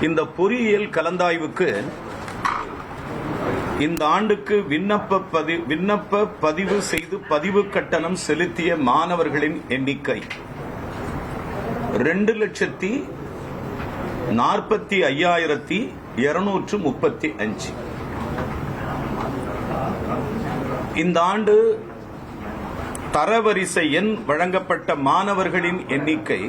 இந்த பொறியியல் கலந்தாய்வுக்கு இந்த ஆண்டுக்கு விண்ணப்ப பதிவு செய்து பதிவு கட்டணம் செலுத்திய மாணவர்களின் எண்ணிக்கை 2,45,235. இந்த ஆண்டு தரவரிசை எண் வழங்கப்பட்ட மாணவர்களின் எண்ணிக்கை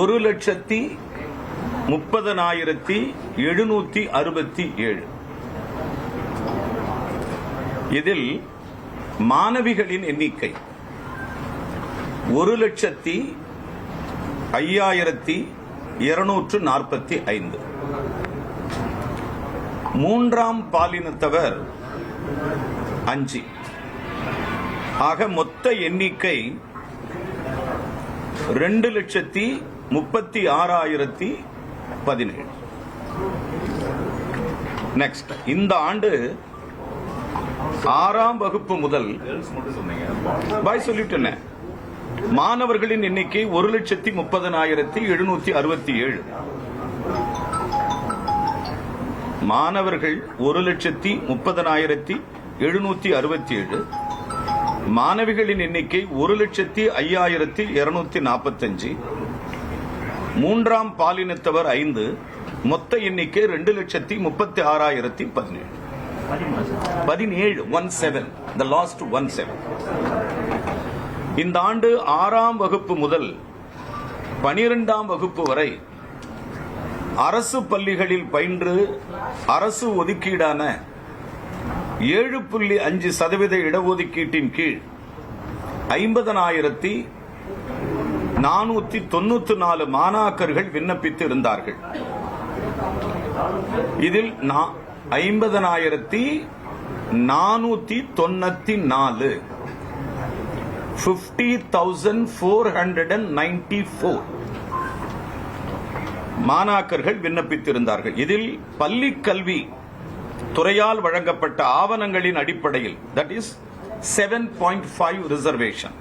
1,30,767. இதில் மாணவிகளின் எண்ணிக்கை 1,05,245. மூன்றாம் பாலினத்தவர் 5. ஆக மொத்த எண்ணிக்கை 2,36,017. நெக்ஸ்ட், இந்த ஆண்டு 6ஆம் வகுப்பு முதல் சொல்லிட்டு மாணவர்களின் எண்ணிக்கை 1,30,767. மாணவர்கள் 1,30,767. மாணவிகளின் எண்ணிக்கை 1,05,245. மூன்றாம் பாலினத்தவர் 5. மொத்த எண்ணிக்கை 2,36,017. 17. The last 17. இந்த ஆண்டு 6ஆம் வகுப்பு முதல் 12ஆம் வகுப்பு வரை அரசு பள்ளிகளில் பயின்று அரசு ஒதுக்கீடான 7.5% இடஒதுக்கீட்டின் கீழ் 50,494 மாணாக்கர்கள் விண்ணப்பித்து இருந்தார்கள். இதில் 50,494 50,494 மாணாக்கர்கள் விண்ணப்பித்திருந்தார்கள். இதில் பள்ளி கல்வி துறையால் வழங்கப்பட்ட ஆவணங்களின் அடிப்படையில் தட் இஸ் 7.5 ரிசர்வேஷன்.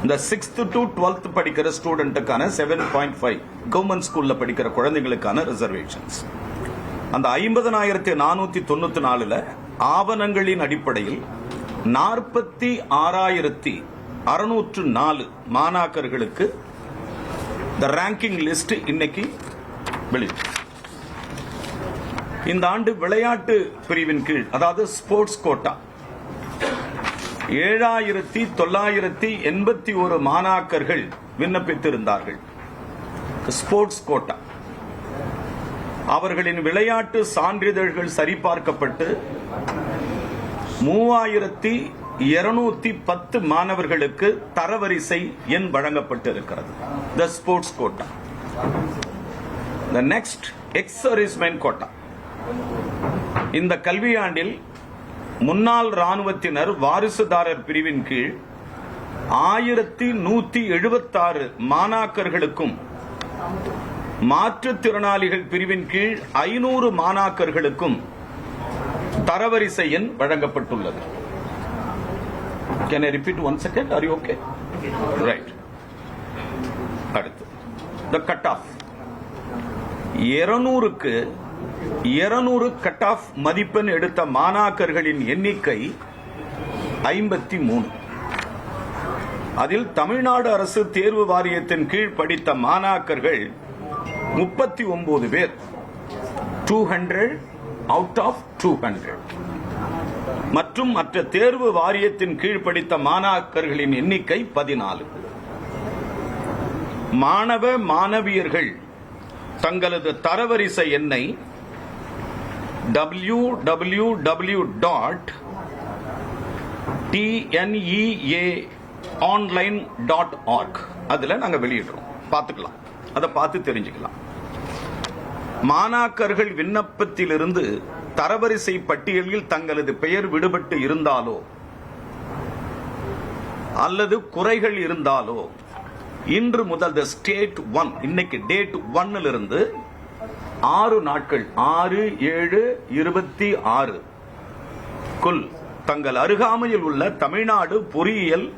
இந்த 6th to 12th படிக்கிற ஸ்டூடெண்ட்டுக்கான 7.5 கவர்மெண்ட் ஸ்கூல்ல படிக்கிற குழந்தைகளுக்கான ரிசர்வேஷன்ஸ். அந்த 50,494 ஆவணங்களின் அடிப்படையில் 46,604 மாணாக்கர்களுக்கு த ரேங்கிங் லிஸ்ட் இன்னைக்கு வெளியிட்டு. இந்த ஆண்டு விளையாட்டு பிரிவின் கீழ், அதாவது ஸ்போர்ட்ஸ் கோட்டா, 7,981 மாணாக்கர்கள் விண்ணப்பித்திருந்தார்கள். ஸ்போர்ட்ஸ் கோட்டா அவர்களின் விளையாட்டு சான்றிதழ்கள் சரிபார்க்கப்பட்டு 3,210 மாணவர்களுக்கு தரவரிசை எண் வழங்கப்பட்டிருக்கிறது. The sports quota. The next, ex serviceman quota. இந்த கல்வியாண்டில் முன்னாள் ராணுவத்தினர் வாரிசுதாரர் பிரிவின் கீழ் 1,176 மாணாக்கர்களுக்கும், மாற்றுத்திறனாளிகள் பிரிவின் கீழ் 500 மாணாக்கர்களுக்கும் தரவரிசை எண் வழங்கப்பட்டுள்ளது. Can I repeat one second? Are you okay? Right. அடுத்து, the cut off. 200க்கு 200 cut off மதிப்பெண் எடுத்த மாணாக்கர்களின் எண்ணிக்கை 53. அதில் தமிழ்நாடு அரசு தேர்வு வாரியத்தின் கீழ் படித்த மாணாக்கர்கள் 39 பேர். 200 out of 200. மற்றும் மற்ற தேர்வு வாரியத்தின் கீழ் படித்த மாணாக்கர்களின் எண்ணிக்கை 14. மாணவ மாணவியர்கள் தங்களது தரவரிசை எண்ணை www.tneaonline.org அதுல நாங்க வெளியிடுறோம். பார்த்துக்கலாம், அதை பார்த்து தெரிஞ்சுக்கலாம். மாணாக்கர்கள் விண்ணப்பத்திலிருந்து தரவரிசை பட்டியலில் தங்களது பெயர் விடுபட்டு இருந்தாலோ அல்லது குறைகள் இருந்தாலோ இன்று முதல் ஸ்டேட் 1, இன்னைக்கு டேட் 1 இருந்து 6 நாட்கள் 6/7/26 குல் தங்கள் அருகாமையில் உள்ள தமிழ்நாடு பொறியியல்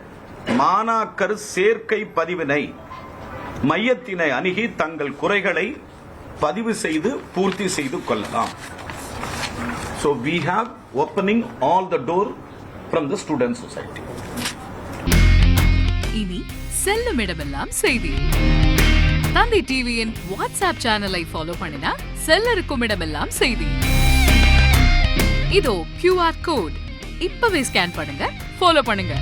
மாணாக்கர் சேர்க்கை பதிவினை மையத்தினை அணுகி தங்கள் குறைகளை பதிவு செய்து பூர்த்தி செய்து கொள்ளலாம். So we have opening all the door from the student society. இனி செல்லும் இடமெல்லாம் செய்தி. தந்தி டிவியின் வாட்ஸ்அப் சேனலை ஃபாலோ பண்ணினா செல்ல இருக்கும் இடமெல்லாம் செய்தி. இதோ QR கோட் இப்பவே ஸ்கேன் பண்ணுங்க, ஃபாலோ பண்ணுங்க.